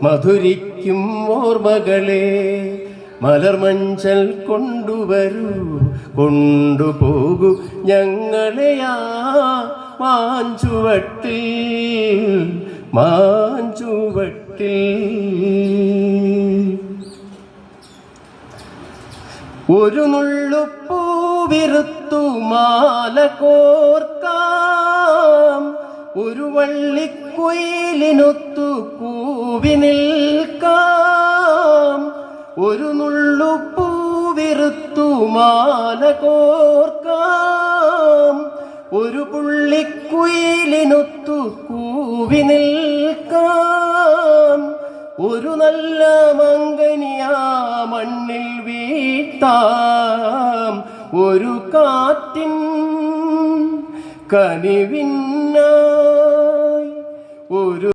മധുരിക്കും ഓർമ്മകളെ മലർമഞ്ചൽ കൊണ്ടുവരൂ കൊണ്ടുപോകൂ ഞങ്ങളെയാ മാഞ്ചുവട്ടിൽ ഒരു നുള്ളുപ്പൂവിറുത്തു മാല കോർക്കാം ഒരു വള്ളിക്കുയിലിനൊത്തു കൂവി നിൽക്കാം ഒരു നുള്ളുപ്പൂവിറുത്തു മാല കോർക്കാം ഒരു പുള്ളിക്കുയിലിനൊത്തു കൂവി നിൽക്കാം ഒരു നല്ല മംഗനിയാ മണ്ണിൽ വീട്ടാം ഒരു കാറ്റിൻ കനിവിനായി ഒരു